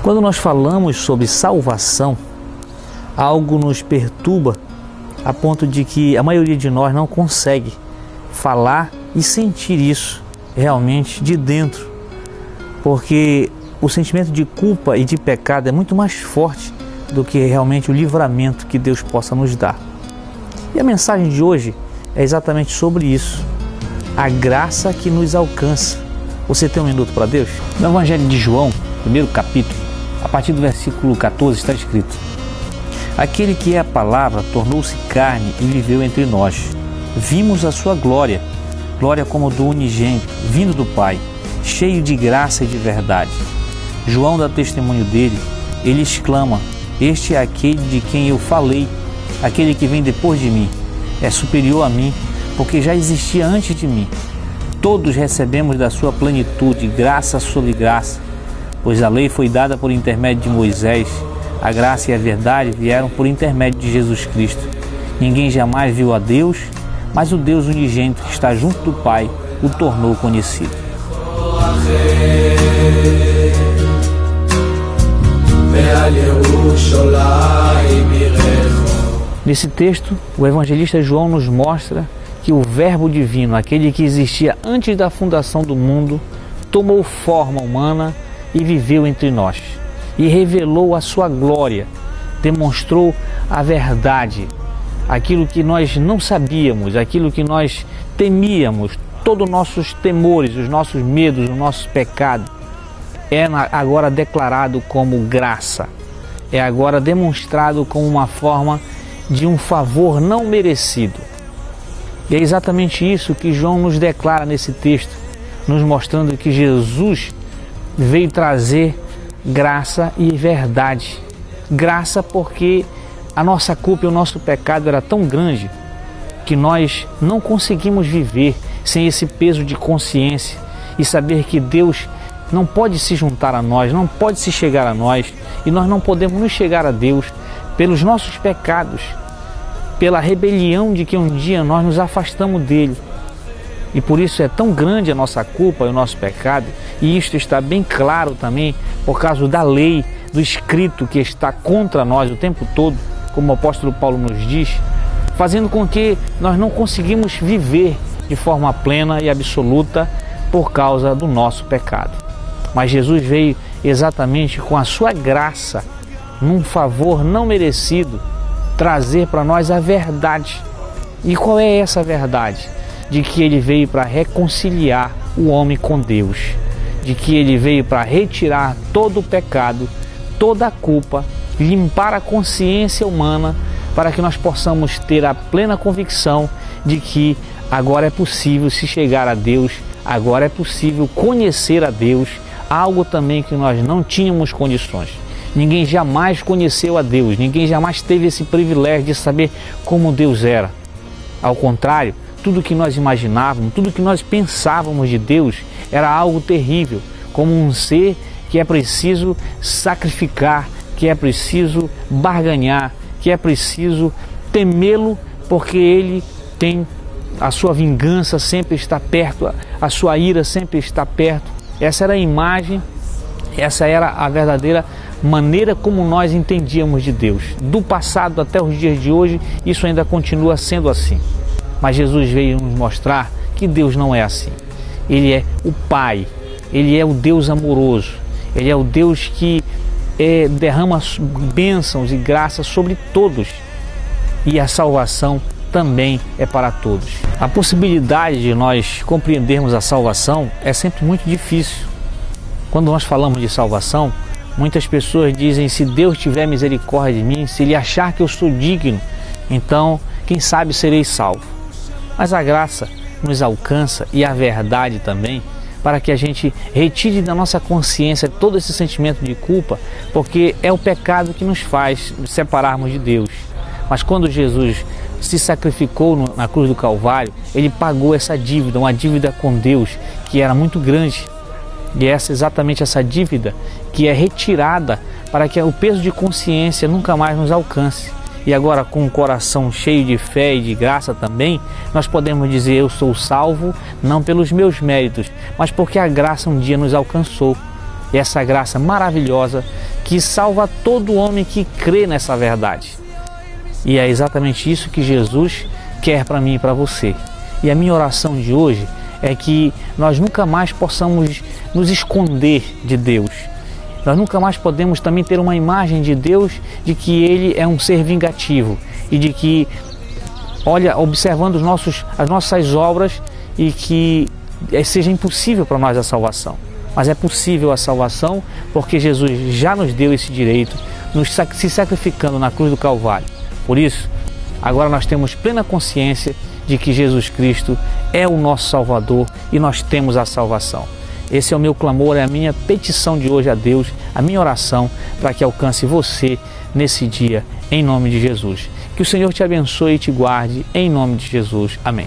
Quando nós falamos sobre salvação, algo nos perturba a ponto de que a maioria de nós não consegue falar e sentir isso realmente de dentro, porque o sentimento de culpa e de pecado é muito mais forte do que realmente o livramento que Deus possa nos dar. E a mensagem de hoje é exatamente sobre isso, a graça que nos alcança. Você tem um minuto para Deus? No Evangelho de João, primeiro capítulo, a partir do versículo 14 está escrito: aquele que é a palavra tornou-se carne e viveu entre nós. Vimos a sua glória, glória como do unigênito, vindo do Pai, cheio de graça e de verdade. João dá testemunho dele, ele exclama: este é aquele de quem eu falei, aquele que vem depois de mim, é superior a mim, porque já existia antes de mim. Todos recebemos da sua plenitude, graça sobre graça, pois a lei foi dada por intermédio de Moisés, a graça e a verdade vieram por intermédio de Jesus Cristo. Ninguém jamais viu a Deus, mas o Deus unigênito que está junto do Pai o tornou conhecido. Nesse texto, o evangelista João nos mostra que o Verbo divino, aquele que existia antes da fundação do mundo, tomou forma humana e viveu entre nós, e revelou a sua glória, demonstrou a verdade, aquilo que nós não sabíamos, aquilo que nós temíamos, todos os nossos temores, os nossos medos, os nossos pecados, é agora declarado como graça, é agora demonstrado como uma forma de um favor não merecido. E é exatamente isso que João nos declara nesse texto, nos mostrando que Jesus veio trazer graça e verdade. Graça porque a nossa culpa e o nosso pecado era tão grande que nós não conseguimos viver sem esse peso de consciência e saber que Deus não pode se juntar a nós, não pode se chegar a nós, e nós não podemos nos chegar a Deus pelos nossos pecados, pela rebelião de que um dia nós nos afastamos dele. E por isso é tão grande a nossa culpa e o nosso pecado, e isto está bem claro também por causa da lei, do escrito que está contra nós o tempo todo, como o apóstolo Paulo nos diz, fazendo com que nós não conseguimos viver de forma plena e absoluta por causa do nosso pecado. Mas Jesus veio exatamente com a sua graça, num favor não merecido, trazer para nós a verdade. E qual é essa verdade? De que ele veio para reconciliar o homem com Deus, de que ele veio para retirar todo o pecado, toda a culpa, limpar a consciência humana, para que nós possamos ter a plena convicção de que agora é possível se chegar a Deus, agora é possível conhecer a Deus, algo também que nós não tínhamos condições. Ninguém jamais conheceu a Deus, ninguém jamais teve esse privilégio de saber como Deus era. Ao contrário, tudo que nós imaginávamos, tudo que nós pensávamos de Deus era algo terrível, como um ser que é preciso sacrificar, que é preciso barganhar, que é preciso temê-lo, porque ele tem a sua vingança sempre está perto, a sua ira sempre está perto. Essa era a imagem, essa era a verdadeira maneira como nós entendíamos de Deus. Do passado até os dias de hoje, isso ainda continua sendo assim. Mas Jesus veio nos mostrar que Deus não é assim. Ele é o Pai, Ele é o Deus amoroso, Ele é o Deus que derrama bênçãos e graças sobre todos. E a salvação também é para todos. A possibilidade de nós compreendermos a salvação é sempre muito difícil. Quando nós falamos de salvação, muitas pessoas dizem: se Deus tiver misericórdia de mim, se Ele achar que eu sou digno, então quem sabe serei salvo. Mas a graça nos alcança, e a verdade também, para que a gente retire da nossa consciência todo esse sentimento de culpa, porque é o pecado que nos faz separarmos de Deus. Mas quando Jesus se sacrificou na cruz do Calvário, Ele pagou essa dívida, uma dívida com Deus que era muito grande. E é exatamente essa dívida que é retirada para que o peso de consciência nunca mais nos alcance. e agora com o coração cheio de fé e de graça também, nós podemos dizer: eu sou salvo não pelos meus méritos, mas porque a graça um dia nos alcançou. E essa graça maravilhosa que salva todo homem que crê nessa verdade. E é exatamente isso que Jesus quer para mim e para você. E a minha oração de hoje é que nós nunca mais possamos nos esconder de Deus. Nós nunca mais podemos também ter uma imagem de Deus de que Ele é um ser vingativo e de que, olha, observando as nossas obras e que seja impossível para nós a salvação. Mas é possível a salvação porque Jesus já nos deu esse direito, se sacrificando na cruz do Calvário. Por isso, agora nós temos plena consciência de que Jesus Cristo é o nosso Salvador e nós temos a salvação. Esse é o meu clamor, é a minha petição de hoje a Deus, a minha oração para que alcance você nesse dia, em nome de Jesus. Que o Senhor te abençoe e te guarde, em nome de Jesus. Amém.